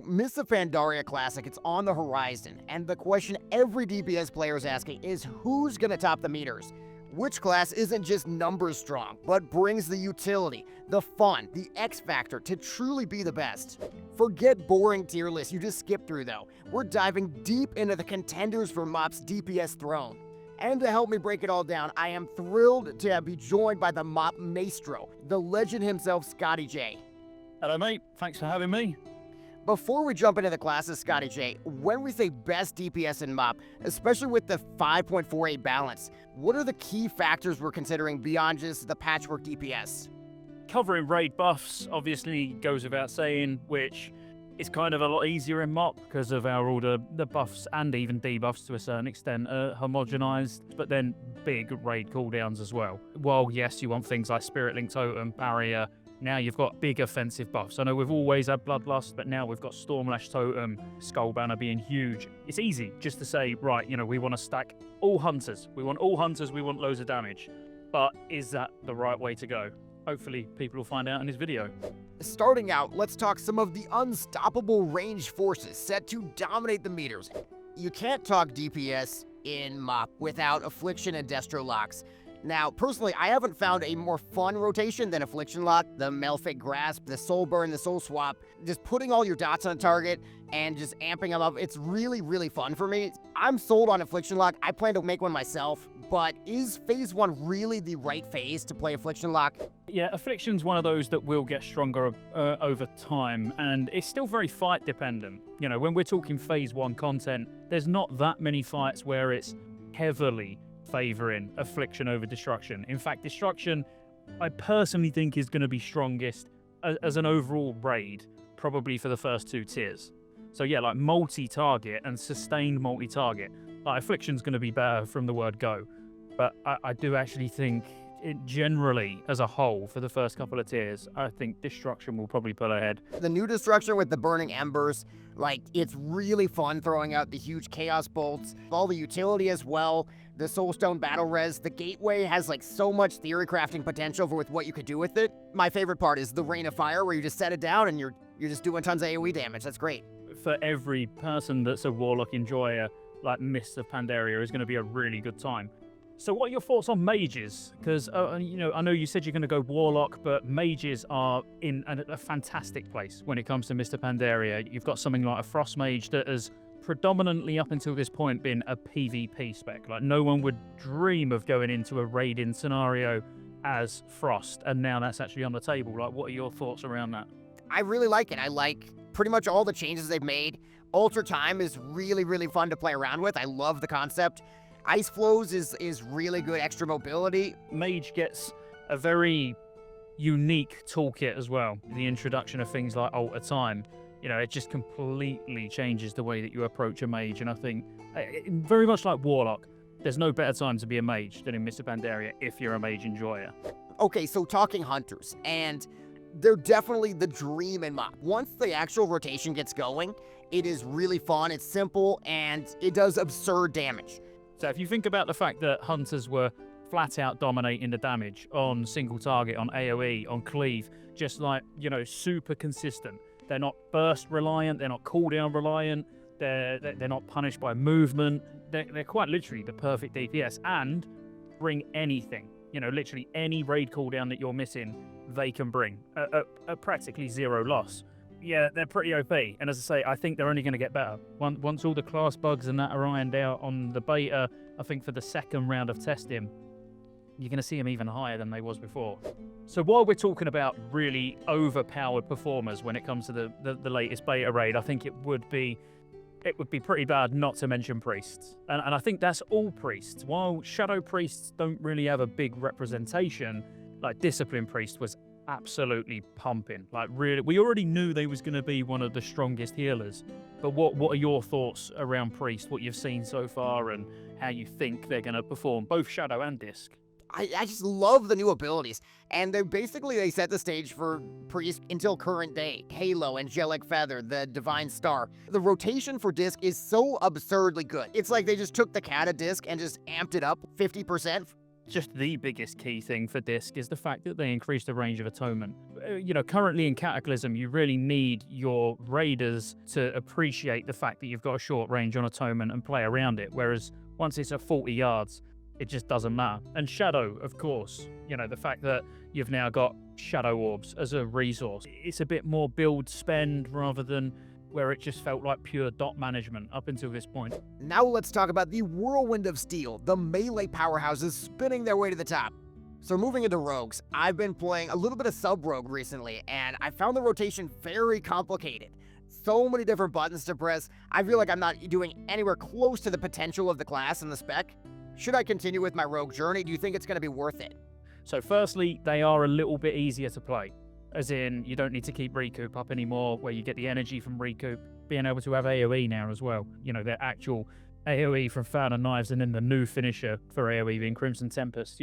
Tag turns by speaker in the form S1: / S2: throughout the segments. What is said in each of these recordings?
S1: Miss Pandaria Classic, it's on the horizon, and the question every DPS player is asking is who's gonna top the meters? Which class isn't just numbers strong, but brings the utility, the fun, the X factor to truly be the best? Forget boring tier lists you just skipped through though. We're diving deep into the contenders for Mop's DPS throne. And to help me break it all down, I am thrilled to be joined by the Mop Maestro, the legend himself, Scotty J.
S2: Hello mate, thanks for having me.
S1: Before we jump into the classes, Scotty J, when we say best DPS in Mop, especially with the 5.48 balance, what are the key factors we're considering beyond just the patchwork DPS?
S2: Covering raid buffs obviously goes without saying, which is kind of a lot easier in Mop because of how all the buffs and even debuffs to a certain extent are homogenized, but then big raid cooldowns as well. While yes, you want things like Spirit Link Totem, Barrier, now you've got big offensive buffs. I know we've always had Bloodlust, but now we've got Stormlash Totem, Skull Banner being huge. It's easy just to say, right, we want to stack all hunters. We want all hunters, we want loads of damage. But is that the right way to go? Hopefully people will find out in this video.
S1: Starting out, let's talk some of the unstoppable ranged forces set to dominate the meters. You can't talk DPS in Mop without Affliction and Destro locks. Now, personally, I haven't found a more fun rotation than Affliction Lock, the Malefic Grasp, the Soul Burn, the Soul Swap. Just putting all your dots on a target and just amping them up, it's really, really fun for me. I'm sold on Affliction Lock. I plan to make one myself, but is Phase 1 really the right phase to play Affliction Lock?
S2: Yeah, Affliction's one of those that will get stronger over time, and it's still very fight dependent. When we're talking Phase 1 content, there's not that many fights where it's heavily favoring Affliction over Destruction. In fact, Destruction, I personally think, is going to be strongest as an overall raid, probably for the first 2 tiers. So yeah, like multi-target and sustained multi-target. Like Affliction's going to be better from the word go. But I do actually think, generally, as a whole, for the first couple of tiers, I think Destruction will probably pull ahead.
S1: The new Destruction with the Burning Embers, it's really fun throwing out the huge Chaos Bolts, all the utility as well. The Soulstone Battle Res, the Gateway has so much theory crafting potential with what you could do with it. My favorite part is the Rain of Fire, where you just set it down and you're just doing tons of AoE damage. That's great.
S2: For every person that's a Warlock enjoyer, Mists of Pandaria is going to be a really good time. So what are your thoughts on mages? Because, I know you said you're going to go Warlock, but mages are in a fantastic place when it comes to Mr. Pandaria. You've got something like a Frost Mage that has predominantly up until this point been a PvP spec. No one would dream of going into a raid-in scenario as Frost, and now that's actually on the table. What are your thoughts around that?
S1: I really like it. I like pretty much all the changes they've made. Ultra Time is really, really fun to play around with. I love the concept. Ice Flows is really good extra mobility.
S2: Mage gets a very unique toolkit as well. The introduction of things like Alter Time, it just completely changes the way that you approach a mage. And I think, very much like Warlock, there's no better time to be a mage than in Mr. Pandaria if you're a mage enjoyer.
S1: Okay, so talking hunters, and they're definitely the dream in Mop. Once the actual rotation gets going, it is really fun, it's simple, and it does absurd damage.
S2: So if you think about the fact that hunters were flat out dominating the damage on single target, on AoE, on cleave, just super consistent. They're not burst reliant, they're not cooldown reliant, they're not punished by movement. They're quite literally the perfect DPS and bring anything. Literally any raid cooldown that you're missing, they can bring at practically zero loss. Yeah, they're pretty OP, and as I say, I think they're only going to get better. Once all the class bugs and that are ironed out on the beta, I think for the second round of testing, you're going to see them even higher than they was before. So while we're talking about really overpowered performers when it comes to the latest beta raid, I think it would be pretty bad not to mention priests. And I think that's all priests. While shadow priests don't really have a big representation, Discipline Priest was absolutely pumping. Really, we already knew they was going to be one of the strongest healers. But what are your thoughts around Priest, what you've seen so far, and how you think they're going to perform, both Shadow and Disc?
S1: I just love the new abilities, and they set the stage for Priest until current day. Halo, Angelic Feather, the Divine Star. The rotation for Disc is so absurdly good. It's like they just took the Kata Disc and just amped it up 50%.
S2: just the biggest key thing for Disc is the fact that they increase the range of atonement. Currently in Cataclysm, you really need your raiders to appreciate the fact that you've got a short range on atonement and play around it, whereas once it's at 40 yards, it just doesn't matter. And Shadow, of course, the fact that you've now got Shadow Orbs as a resource. It's a bit more build spend rather than where it just felt like pure dot management up until this point.
S1: Now let's talk about the Whirlwind of Steel, the melee powerhouses spinning their way to the top. So moving into rogues, I've been playing a little bit of sub-rogue recently, and I found the rotation very complicated. So many different buttons to press, I feel like I'm not doing anywhere close to the potential of the class and the spec. Should I continue with my rogue journey? Do you think it's going to be worth it?
S2: So firstly, they are a little bit easier to play. As in, you don't need to keep Recoup up anymore, where you get the energy from Recoup. Being able to have AoE now as well. Their actual AoE from Fountain Knives, and then the new finisher for AoE being Crimson Tempest.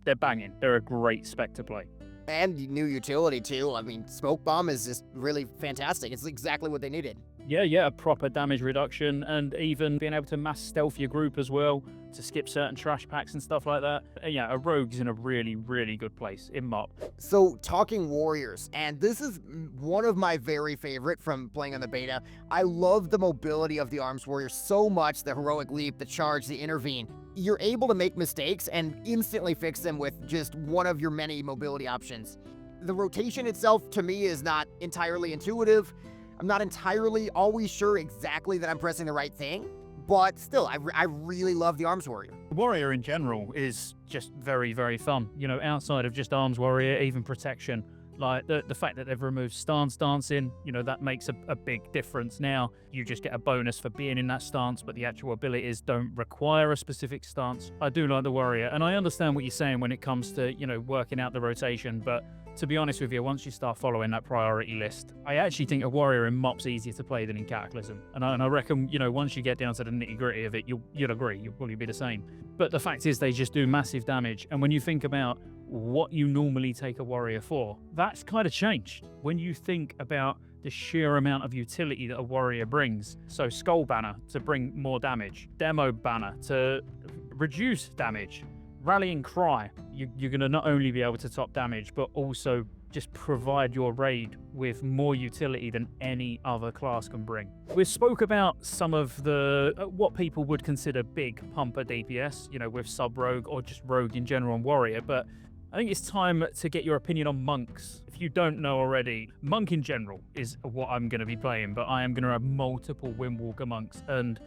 S2: They're banging. They're a great spec to play.
S1: And new utility too. I mean, Smoke Bomb is just really fantastic. It's exactly what they needed.
S2: Yeah, a proper damage reduction, and even being able to mass stealth your group as well, to skip certain trash packs and stuff like that. A rogue's in a really, really good place in Mop.
S1: So, talking warriors, and this is one of my very favorite from playing on the beta. I love the mobility of the arms warrior so much, the heroic leap, the charge, the intervene. You're able to make mistakes and instantly fix them with just one of your many mobility options. The rotation itself, to me, is not entirely intuitive. I'm not entirely always sure exactly that I'm pressing the right thing, but still, I really love the Arms Warrior.
S2: Warrior in general is just very, very fun. Outside of just Arms Warrior, even Protection. Like, the fact that they've removed stance dancing, that makes a big difference now. You just get a bonus for being in that stance, but the actual abilities don't require a specific stance. I do like the Warrior, and I understand what you're saying when it comes to, working out the rotation, but to be honest with you, once you start following that priority list, I actually think a Warrior in Mop's easier to play than in Cataclysm. And I reckon, once you get down to the nitty-gritty of it, you'll agree. You'll probably be the same. But the fact is, they just do massive damage. And when you think about what you normally take a Warrior for, that's kind of changed. When you think about the sheer amount of utility that a Warrior brings. So Skull Banner to bring more damage. Demo Banner to reduce damage. Rallying Cry, you're going to not only be able to top damage, but also just provide your raid with more utility than any other class can bring. We spoke about some of the what people would consider big pumper DPS, with sub-rogue or just rogue in general and warrior, but I think it's time to get your opinion on monks. If you don't know already, monk in general is what I'm going to be playing, but I am going to have multiple Windwalker monks, and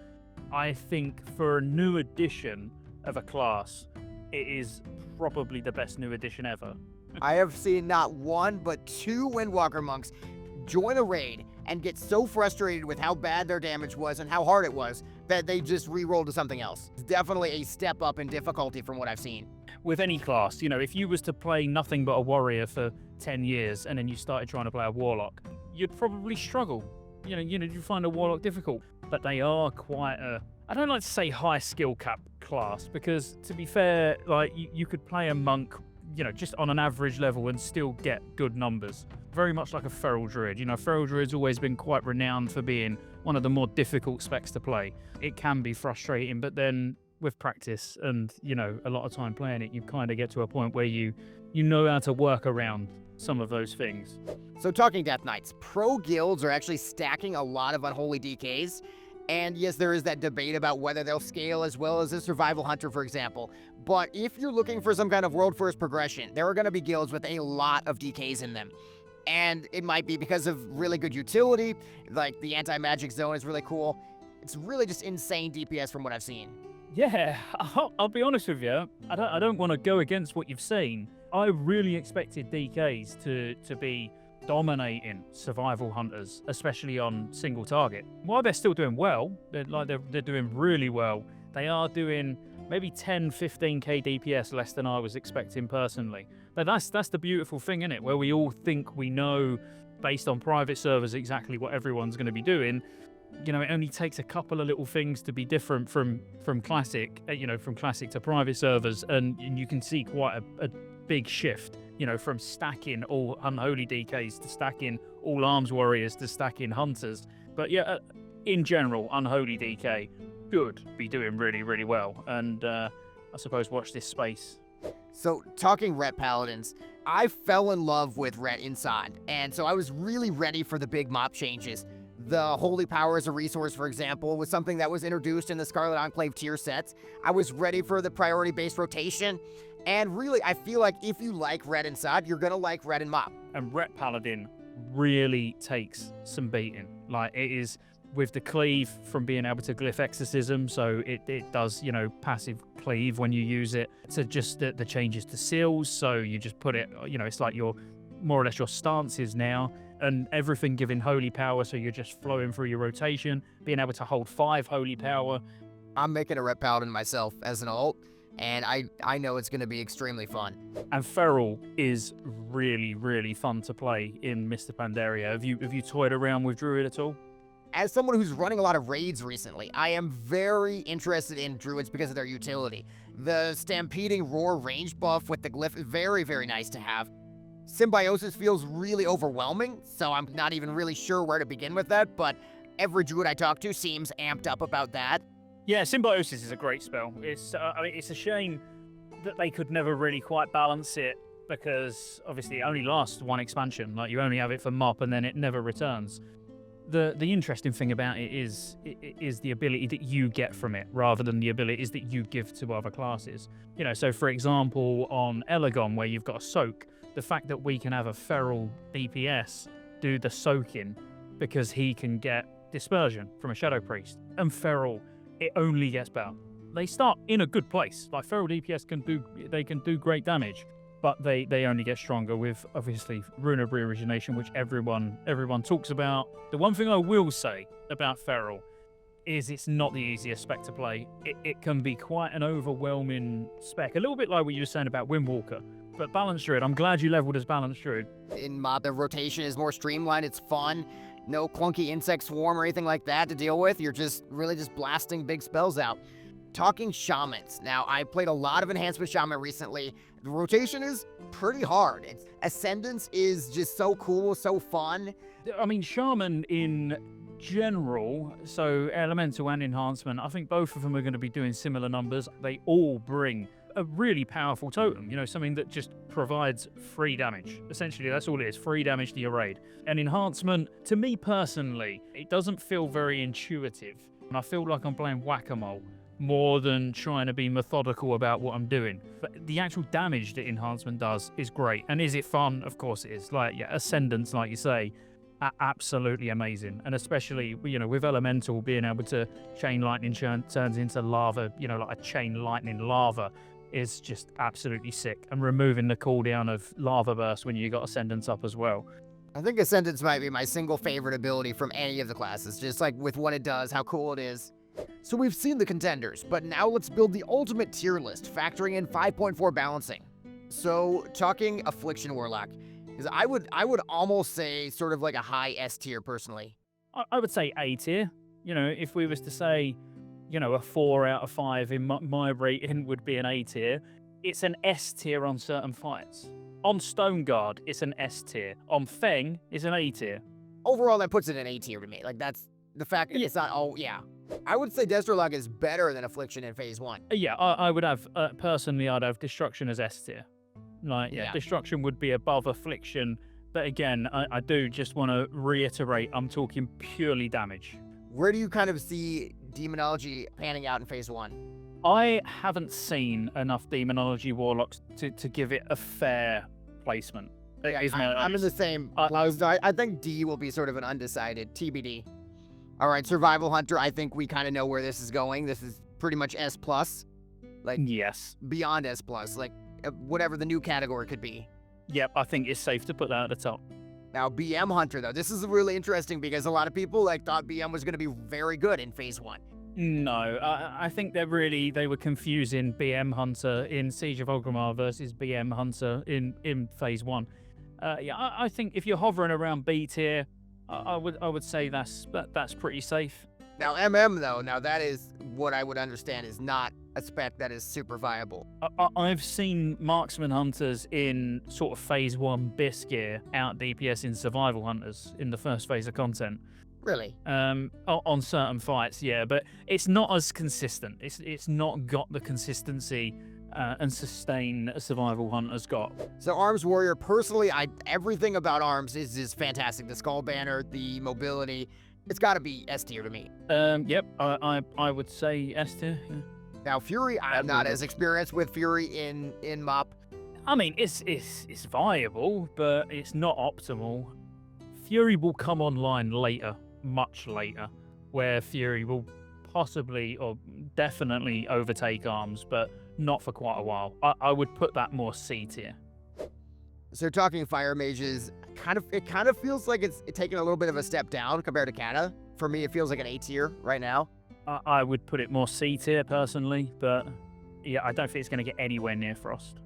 S2: I think for a new edition of a class, it is probably the best new edition ever.
S1: I have seen not one, but two Windwalker monks join a raid and get so frustrated with how bad their damage was and how hard it was that they just re-rolled to something else. It's definitely a step up in difficulty from what I've seen.
S2: With any class, if you was to play nothing but a warrior for 10 years and then you started trying to play a warlock, you'd probably struggle. You'd find a warlock difficult. But they are quite I don't like to say high skill cap class, because to be fair, like you could play a monk, just on an average level and still get good numbers. Very much like a Feral Druid. Feral Druid's always been quite renowned for being one of the more difficult specs to play. It can be frustrating, but then with practice and, a lot of time playing it, you kind of get to a point where you know how to work around some of those things.
S1: So talking Death Knights, pro guilds are actually stacking a lot of unholy DKs. And yes, there is that debate about whether they'll scale as well as a Survival Hunter, for example. But if you're looking for some kind of world first progression, there are going to be guilds with a lot of DKs in them. And it might be because of really good utility, like the anti-magic zone is really cool. It's really just insane DPS from what I've seen.
S2: Yeah, I'll be honest with you. I don't want to go against what you've seen. I really expected DKs to be dominating survival hunters, especially on single target. While they're still doing well, they're doing really well. They are doing maybe 10, 15k DPS less than I was expecting personally. But that's the beautiful thing, isn't it? Where we all think we know, based on private servers, exactly what everyone's going to be doing. It only takes a couple of little things to be different from classic, from classic to private servers, and you can see quite a big shift. From stacking all unholy DKs to stacking all arms warriors to stacking hunters. But yeah, in general, unholy DK should be doing really, really well. And I suppose watch this space.
S1: So, talking Ret Paladins, I fell in love with Ret inside, and so I was really ready for the big mop changes. The Holy Power as a resource, for example, was something that was introduced in the Scarlet Enclave tier sets. I was ready for the priority-based rotation, and really, I feel like if you like Ret inside, you're gonna like Ret and Mop.
S2: And Ret Paladin really takes some beating. Like, it is with the cleave from being able to glyph exorcism, so it does, you know, passive cleave when you use it, to just the changes to seals, so you just put it, you know, it's like your more or less your stances now, and everything giving holy power, so you're just flowing through your rotation, being able to hold 5 holy power.
S1: I'm making a Ret Paladin myself as an alt, and I know it's going to be extremely fun.
S2: And Feral is really fun to play in Mr. Pandaria. Have you toyed around with Druid at all?
S1: As someone who's running a lot of raids recently, I am very interested in Druids because of their utility. The Stampeding Roar range buff with the glyph is very nice to have. Symbiosis feels really overwhelming, so I'm not even really sure where to begin with that, but every Druid I talk to seems amped up about that.
S2: Yeah, Symbiosis is a great spell. It's I mean, it's a shame that they could never really quite balance it, because obviously it only lasts 1 expansion. Like, you only have it for Mop and then it never returns. The interesting thing about it is the ability that you get from it, rather than the abilities that you give to other classes. You know, so for example, on Elegon, where you've got a soak, the fact that we can have a Feral DPS do the soaking because he can get dispersion from a Shadow Priest, and Feral, it only gets better. They start in a good place. Like, Feral DPS can do great damage, but they only get stronger with, obviously, Rune of Reorigination, which everyone talks about. The one thing I will say about Feral is it's not the easiest spec to play. It can be quite an overwhelming spec, a little bit like what you were saying about Windwalker. But Balanced Druid, I'm glad you leveled as Balanced Druid.
S1: In Mop, the rotation is more streamlined, it's fun. No clunky insect swarm or anything like that to deal with. You're just really just blasting big spells out. Talking Shamans. Now, I played a lot of Enhancement Shaman recently. The rotation is pretty hard. Ascendance is just so cool, so fun.
S2: I mean, Shaman in general, so Elemental and Enhancement, I think both of them are going to be doing similar numbers. They all bring a really powerful totem, you know, something that just provides free damage. Essentially, that's all it is, free damage to your raid. And Enhancement, to me personally, it doesn't feel very intuitive. And I feel like I'm playing whack-a-mole more than trying to be methodical about what I'm doing. But the actual damage that Enhancement does is great. And is it fun? Of course it is. Like, yeah, Ascendance, like you say, absolutely amazing. And especially, you know, with Elemental being able to chain lightning turns into lava, you know, like a chain lightning lava, is just absolutely sick. And removing the cooldown of Lava Burst when you got Ascendance up as well.
S1: I think Ascendance might be my single favorite ability from any of the classes, just like with what it does, how cool it is. So we've seen the contenders, but now let's build the ultimate tier list, factoring in 5.4 balancing. So, talking Affliction Warlock, because I would almost say sort of like a high S tier personally.
S2: I would say A tier. You know, if we was to say, you know, a 4 out of 5 in my rating would be an A tier. It's an S tier on certain fights. On Stoneguard, it's an S tier. On Feng, it's an A tier.
S1: Overall, that puts it in A tier to me. Like, that's the fact that it's not, oh, yeah. I would say Destrolock is better than Affliction in Phase 1.
S2: Yeah, I would have, personally, I'd have Destruction as S tier. Like, yeah, Destruction would be above Affliction. But again, I do just want to reiterate, I'm talking purely damage.
S1: Where do you kind of see Demonology panning out in Phase 1?
S2: I haven't seen enough Demonology Warlocks to give it a fair placement.
S1: Yeah, I'm in the same close. I think D will be sort of an undecided TBD. All right, Survival Hunter, I think we kind of know where this is going. This is pretty much S+. Like,
S2: yes.
S1: Beyond S+, like whatever the new category could be.
S2: Yep, I think it's safe to put that at the top.
S1: Now, BM Hunter, though, this is really interesting because a lot of people thought BM was going to be very good in Phase 1.
S2: No, I think they were confusing BM Hunter in Siege of Orgrimmar versus BM Hunter in Phase 1. Yeah, I think if you're hovering around B tier, I would say that's pretty safe.
S1: Now, MM, though, that is what I would understand is not a spec that is super viable.
S2: I've seen Marksman Hunters in sort of Phase 1 BIS gear out DPS in Survival Hunters in the first phase of content.
S1: Really?
S2: On certain fights, yeah, but it's not as consistent. It's not got the consistency and sustain survival hunt has got.
S1: So Arms Warrior, personally, everything about Arms is fantastic. The Skull Banner, the mobility, it's got to be S tier to me.
S2: Yep, I would say S tier. Yeah.
S1: Now Fury, I'm not as experienced with Fury in Mop.
S2: I mean, it's viable, but it's not optimal. Fury will come online later, much later, where Fury will possibly or definitely overtake Arms, but not for quite a while. I would put that more C tier.
S1: So talking Fire Mages, it kind of feels like it's taking a little bit of a step down compared to Kata. For me, it feels like an A tier right now.
S2: I would put it more C tier personally, but yeah, I don't think it's going to get anywhere near Frost.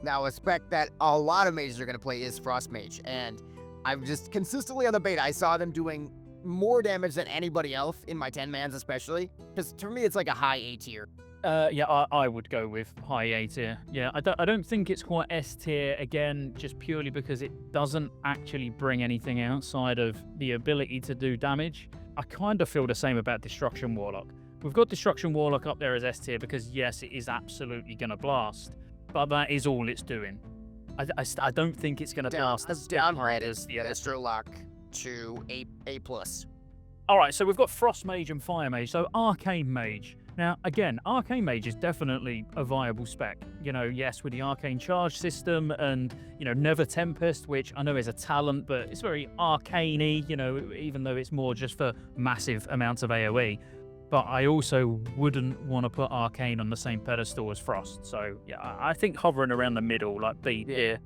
S1: Now, a spec that a lot of mages are going to play is Frost Mage, and I'm just consistently on the beta. I saw them doing more damage than anybody else in my 10-mans especially, because to me, it's like a high A tier.
S2: Yeah, I would go with high A tier. Yeah, I don't think it's quite S tier, again, just purely because it doesn't actually bring anything outside of the ability to do damage. I kind of feel the same about Destruction Warlock. We've got Destruction Warlock up there as S tier because, yes, it is absolutely going to blast, but that is all it's doing. I don't think it's going to blast.
S1: That's downgrade as the Astrolock to A+.
S2: All right, so we've got Frost Mage and Fire Mage, so Arcane Mage. Now, again, Arcane Mage is definitely a viable spec. You know, yes, with the Arcane Charge system and, you know, Never Tempest, which I know is a talent, but it's very arcane-y, you know, even though it's more just for massive amounts of AoE. But I also wouldn't want to put Arcane on the same pedestal as Frost. So, yeah, I think hovering around the middle, like B tier.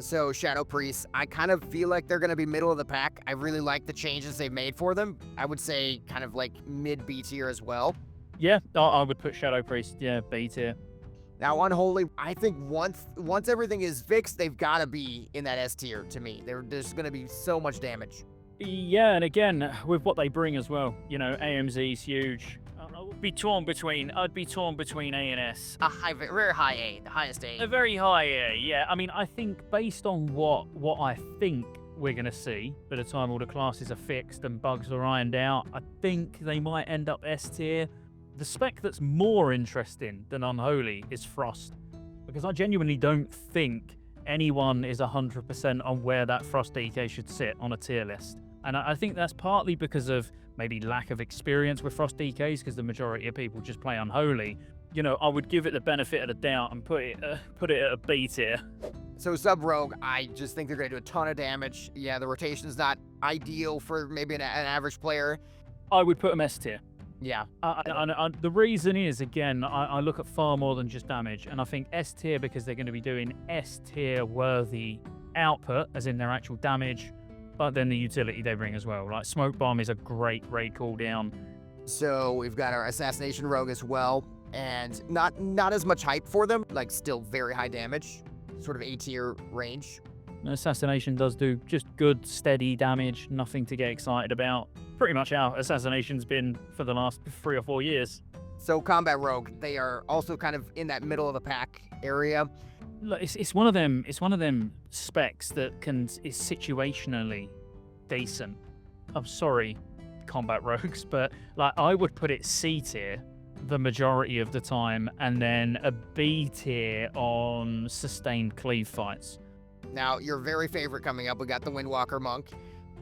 S1: So, Shadow Priests, I kind of feel like they're going to be middle of the pack. I really like the changes they've made for them. I would say kind of like mid-B tier as well.
S2: Yeah, I would put Shadow Priest, yeah, B tier.
S1: Now, Unholy, I think once everything is fixed, they've got to be in that S tier to me. There's going to be so much damage.
S2: Yeah, and again, with what they bring as well, you know, AMZ is huge. I'd be torn between A and S.
S1: Very high A, the highest A.
S2: A very high A, yeah. I mean, I think based on what I think we're going to see by the time all the classes are fixed and bugs are ironed out, I think they might end up S tier. The spec that's more interesting than Unholy is Frost, because I genuinely don't think anyone is 100% on where that Frost DK should sit on a tier list. And I think that's partly because of maybe lack of experience with Frost DKs, because the majority of people just play Unholy. You know, I would give it the benefit of the doubt and put it at a B tier.
S1: So Sub-Rogue, I just think they're going to do a ton of damage. Yeah, the rotation's not ideal for maybe an average player.
S2: I would put them S tier.
S1: Yeah.
S2: The reason is, again, I look at far more than just damage, and I think S tier because they're going to be doing S tier worthy output, as in their actual damage, but then the utility they bring as well. Like Smoke Bomb is a great raid cooldown.
S1: So we've got our Assassination Rogue as well, and not as much hype for them, like still very high damage, sort of A tier range.
S2: Assassination does do just good, steady damage, nothing to get excited about. Pretty much how Assassination's been for the last 3 or 4 years.
S1: So Combat Rogue, they are also kind of in that middle of the pack area.
S2: Look, it's one of them specs that is situationally decent. I'm sorry, Combat Rogues, but like I would put it C tier the majority of the time, and then a B tier on sustained cleave fights.
S1: Now, your very favorite coming up, we got the Windwalker Monk.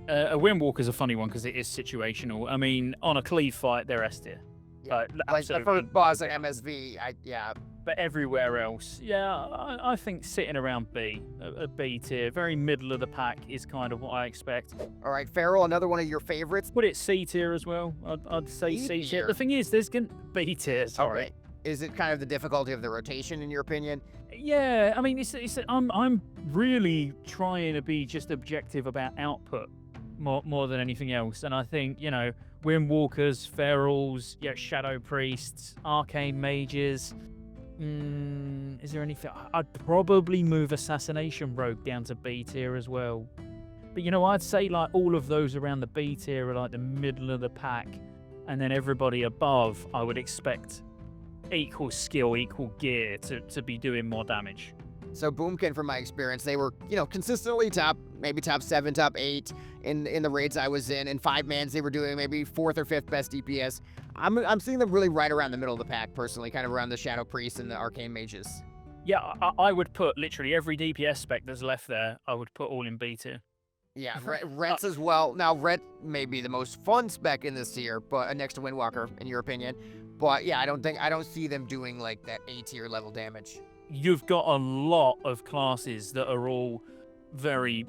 S2: A Windwalker's a funny one because it is situational. I mean, on a cleave fight, they're S tier.
S1: Yeah, like the first boss at MSV, yeah.
S2: But everywhere else, yeah, I think sitting around B, a B tier, very middle of the pack is kind of what I expect.
S1: All right, Feral, another one of your favorites.
S2: Put it C tier as well. I'd say C tier. The thing is, there's going to B tier, sorry.
S1: Okay. Is it kind of the difficulty of the rotation, in your opinion?
S2: Yeah, I mean, I'm really trying to be just objective about output more than anything else. And I think, you know, Windwalkers, Ferals, yeah, Shadow Priests, Arcane Mages. Is there anything? I'd probably move Assassination Rogue down to B tier as well. But, you know, I'd say, like, all of those around the B tier are, like, the middle of the pack. And then everybody above, I would expect equal skill, equal gear to be doing more damage.
S1: So Boomkin, from my experience, they were, you know, consistently maybe top 7, top 8 in the raids I was in. In 5-mans, they were doing maybe 4th or 5th best DPS. I'm seeing them really right around the middle of the pack, personally, kind of around the Shadow Priests and the Arcane Mages.
S2: Yeah, I would put literally every DPS spec that's left there, I would put all in B tier.
S1: Yeah, Rets as well. Now, Ret may be the most fun spec in this tier, but next to Windwalker, in your opinion. But yeah, I don't see them doing like that A tier level damage.
S2: You've got a lot of classes that are all very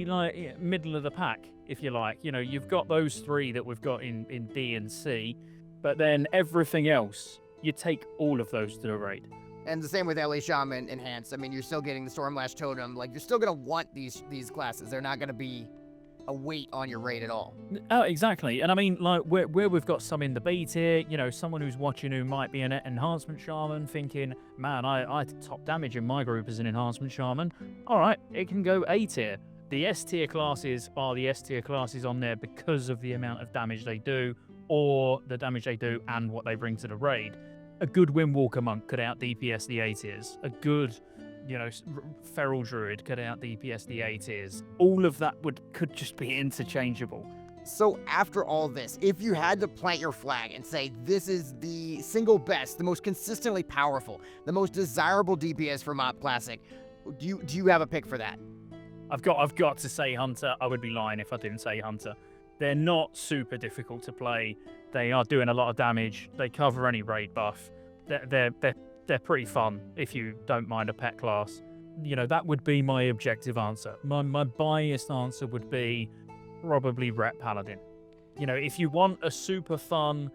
S2: like middle of the pack, if you like. You know, you've got those three that we've got in D and C, but then everything else, you take all of those to the raid.
S1: And the same with LA Shaman Enhanced. I mean, you're still getting the Stormlash Totem. Like, you're still gonna want these classes. They're not gonna be a weight on your raid at all.
S2: Oh, exactly. And I mean, like, where we've got some in the B tier, you know, someone who's watching who might be an enhancement shaman thinking, man, I top damage in my group as an enhancement shaman. All right, it can go A tier. The S tier classes are the S tier classes on there because of the amount of damage they do, or the damage they do and what they bring to the raid. A good Windwalker monk could out DPS the A tiers. A good, you know, feral druid could out DPS the A tiers. All of that could just be interchangeable.
S1: So after all this, if you had to plant your flag and say this is the single best, the most consistently powerful, the most desirable DPS for Mop Classic, do you have a pick for that?
S2: I've got to say Hunter. I would be lying if I didn't say Hunter. They're not super difficult to play. They are doing a lot of damage. They cover any raid buff. They're pretty fun if you don't mind a pet class. You know, that would be my objective answer. My biased answer would be probably Ret Paladin. You know, if you want a super fun,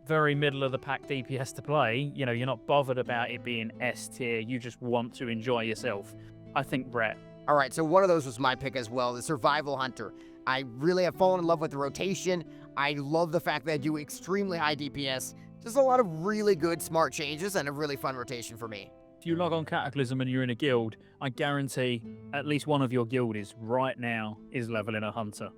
S2: very middle of the pack DPS to play, you know, you're not bothered about it being S tier, you just want to enjoy yourself, I think Ret.
S1: All right, so one of those was my pick as well, the Survival Hunter. I really have fallen in love with the rotation. I love the fact that I do extremely high DPS. Just a lot of really good, smart changes and a really fun rotation for me.
S2: If you log on Cataclysm and you're in a guild, I guarantee at least one of your guildies right now is leveling a Hunter.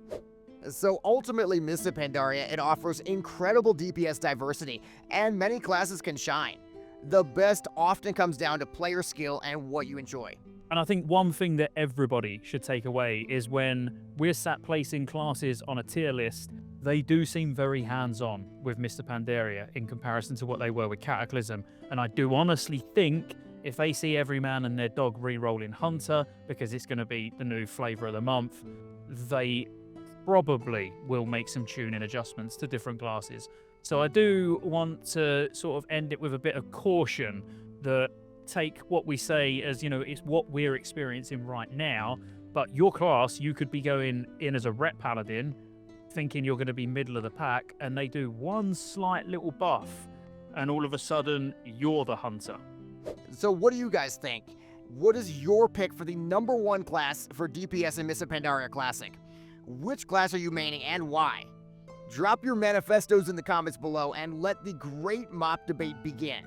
S1: So ultimately, Mists of Pandaria, it offers incredible DPS diversity, and many classes can shine. The best often comes down to player skill and what you enjoy.
S2: And I think one thing that everybody should take away is when we're sat placing classes on a tier list, they do seem very hands-on with Mr. Pandaria in comparison to what they were with Cataclysm. And I do honestly think if they see every man and their dog re-rolling Hunter, because it's going to be the new flavor of the month, they probably will make some tuning adjustments to different classes. So I do want to sort of end it with a bit of caution that take what we say as, you know, it's what we're experiencing right now, but your class, you could be going in as a Ret Paladin, thinking you're going to be middle of the pack, and they do one slight little buff, and all of a sudden, you're the Hunter.
S1: So what do you guys think? What is your pick for the #1 class for DPS in Mists of Pandaria Classic? Which class are you maining and why? Drop your manifestos in the comments below and let the great mop debate begin.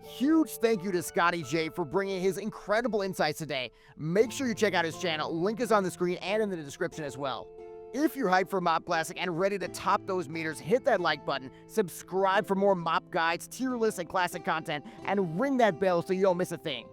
S1: Huge thank you to Scotty J for bringing his incredible insights today. Make sure you check out his channel. Link is on the screen and in the description as well. If you're hyped for Mop Classic and ready to top those meters, hit that like button, subscribe for more mop guides, tier lists, and classic content, and ring that bell so you don't miss a thing.